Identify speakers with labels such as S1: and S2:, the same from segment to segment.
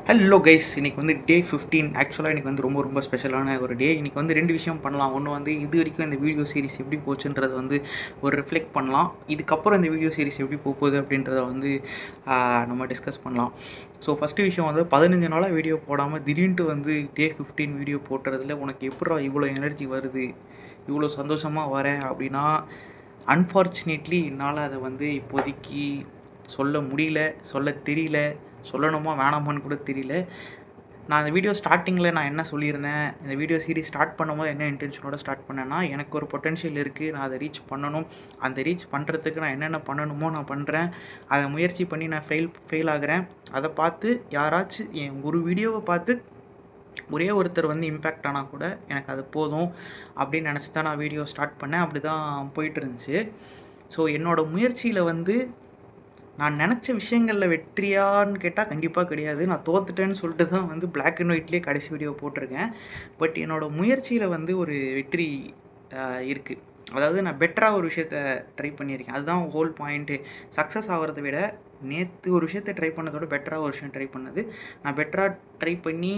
S1: Hello guys, இன்றைக்கி வந்து டே 15. ஆக்சுவலாக இன்றைக்கி வந்து ரொம்ப ஸ்பெஷலான ஒரு டே. இன்றைக்கி வந்து 2 விஷயம் பண்ணலாம். ஒன்று வந்து இது வரைக்கும் இந்த வீடியோ சீரிஸ் எப்படி போச்சுன்றது வந்து ஒரு ரிஃப்ளெக்ட் பண்ணலாம். இதுக்கப்புறம் இந்த வீடியோ சீரிஸ் எப்படி போகுது அப்படின்றத வந்து நம்ம டிஸ்கஸ் பண்ணலாம். ஸோ ஃபஸ்ட்டு விஷயம் வந்து 15 நாளாக வீடியோ போடாமல் திடீர்னு வந்து டே 15 வீடியோ போட்டுறதுல உனக்கு எப்படா இவ்வளோ எனர்ஜி வருது, இவ்வளோ சந்தோஷமாக வர அப்படின்னா, அன்ஃபார்ச்சுனேட்லி என்னால் அதை வந்து இப்போதைக்கு சொல்ல முடியல, சொல்ல தெரியல, சொல்லணுமா வேணாமான்னு கூட தெரியல. நான் இந்த வீடியோ ஸ்டார்டிங்கில் நான் என்ன சொல்லியிருந்தேன், இந்த வீடியோ சீரிஸ் ஸ்டார்ட் பண்ணும்போது என்ன இன்டென்ஷனோட ஸ்டார்ட் பண்ணேன்னா, எனக்கு ஒரு பொட்டென்ஷியல் இருக்குது, நான் அதை ரீச் பண்ணணும். அந்த ரீச் பண்ணுறதுக்கு நான் என்னென்ன பண்ணணுமோ நான் பண்ணுறேன். அதை முயற்சி பண்ணி நான் ஃபெயில் ஆகிறேன். அதை பார்த்து யாராச்சும் என் ஒரு வீடியோவை பார்த்து ஒரே ஒருத்தர் வந்து இம்பேக்ட் ஆனால் கூட எனக்கு அது போதும் அப்படின்னு நினச்சி தான் நான் வீடியோ ஸ்டார்ட் பண்ணேன். அப்படி தான் போயிட்டு இருந்துச்சு. ஸோ என்னோடய முயற்சியில் வந்து நான் நினச்ச விஷயங்களில் வெற்றியான்னு கேட்டால் கண்டிப்பாக கிடையாது. நான் தோத்துட்டேன்னு சொல்லிட்டு தான் வந்து பிளாக் அண்ட் ஒயிட்லேயே கடைசி வீடியோ போட்டிருக்கேன். பட் என்னோடய முயற்சியில் வந்து ஒரு வெற்றி இருக்குது. அதாவது நான் பெட்டராக ஒரு விஷயத்த ட்ரை பண்ணியிருக்கேன். அதுதான் ஹோல் பாயிண்ட்டு. சக்ஸஸ் ஆகிறத விட நேற்று ஒரு விஷயத்தை ட்ரை பண்ணதோட பெட்டராக ஒரு விஷயம் ட்ரை பண்ணது. நான் பெட்டராக ட்ரை பண்ணி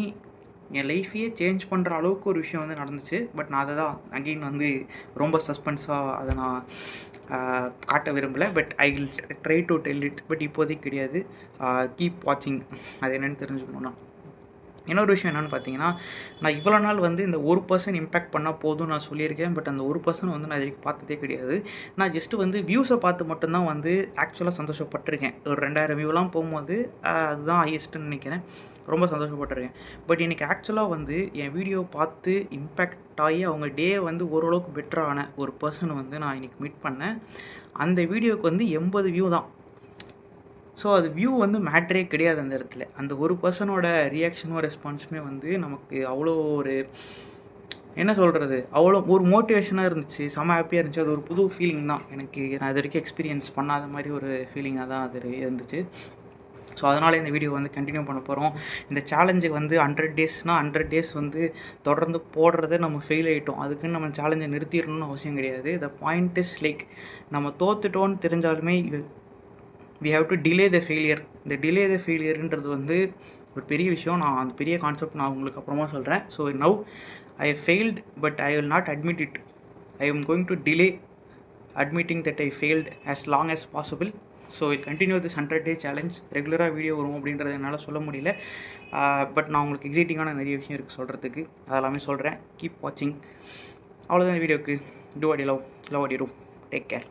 S1: என் லைஃப்பையே சேஞ்ச் பண்ணுற அளவுக்கு ஒரு விஷயம் வந்து நடந்துச்சு. பட் நான் அதை தான் அகெயின் வந்து ரொம்ப சஸ்பென்ஸாக அதை நான் காட்ட விரும்பலை. But I will try to tell it. But இப்போதைக்கு கிடையாது. கீப் வாட்சிங். அது என்னென்னு தெரிஞ்சுக்கணுன்னா, இன்னொரு விஷயம் என்னென்னு பார்த்தீங்கன்னா, நான் இவ்வளோ நாள் வந்து இந்த 1% இம்பேக்ட் பண்ணால் போதும் நான் சொல்லியிருக்கேன். பட் அந்த 1% வந்து நான் இதுக்கு பார்த்ததே கிடையாது. நான் ஜஸ்ட்டு வந்து வியூஸை பார்த்து மட்டும்தான் வந்து ஆக்சுவலாக சந்தோஷப்பட்டிருக்கேன். ஒரு 2000 வியூலாம் போகும்போது அதுதான் ஹையஸ்ட்டுன்னு நினைக்கிறேன். ரொம்ப சந்தோஷப்பட்டிருக்கேன். பட் இன்றைக்கி ஆக்சுவலாக வந்து என் வீடியோ பார்த்து இம்பேக்ட் ஆகி அவங்க டே வந்து ஓரளவுக்கு பெட்டரான ஒரு பர்சனை வந்து நான் இன்றைக்கி மீட் பண்ணேன். அந்த வீடியோவுக்கு வந்து 80 வியூ தான். ஸோ அது வியூ வந்து மேட்டரே கிடையாது அந்த இடத்துல. அந்த ஒரு பர்சனோட ரியாக்ஷனும் ரெஸ்பான்ஸுமே வந்து நமக்கு அவ்வளோ ஒரு என்ன சொல்கிறது, அவ்வளோ ஒரு மோட்டிவேஷனாக இருந்துச்சு. செம்ம ஹாப்பியாக இருந்துச்சு. அது ஒரு புது ஃபீலிங் தான் எனக்கு. நான் இது வரைக்கும் எக்ஸ்பீரியன்ஸ் பண்ணாத மாதிரி ஒரு ஃபீலிங்காக தான் அது இருந்துச்சு. ஸோ அதனால் இந்த வீடியோ வந்து கண்டினியூ பண்ண போகிறோம். இந்த சேலஞ்சுக்கு வந்து 100 டேஸ்னால் 100 டேஸ் வந்து தொடர்ந்து போடுறத நம்ம ஃபெயில் ஆகிட்டோம். அதுக்குன்னு நம்ம சேலஞ்சை நிறுத்திடணும்னு அவசியம் கிடையாது. த பாயிண்ட் இஸ் லைக் நம்ம தோத்துட்டோன்னு தெரிஞ்சாலுமே we have to delay the failure. இந்த delay the failureன்றது வந்து ஒரு பெரிய விஷயம். நான் அந்த பெரிய கான்செப்ட் நான் உங்களுக்கு அப்புறமா சொல்கிறேன். So now I failed but I will not admit it. I am going to delay admitting that I failed as long as possible. So will continue this 100-day challenge. ரெகுலராக வீடியோ வரும் அப்படின்றத என்னால் சொல்ல முடியல. பட் நான் உங்களுக்கு எக்ஸைட்டிங்கான நிறைய விஷயம் இருக்குது சொல்கிறதுக்கு. அதெல்லாமே சொல்கிறேன். கீப் வாட்சிங். அவ்வளோதான் வீடியோக்கு. Do what you love what you do. Take care.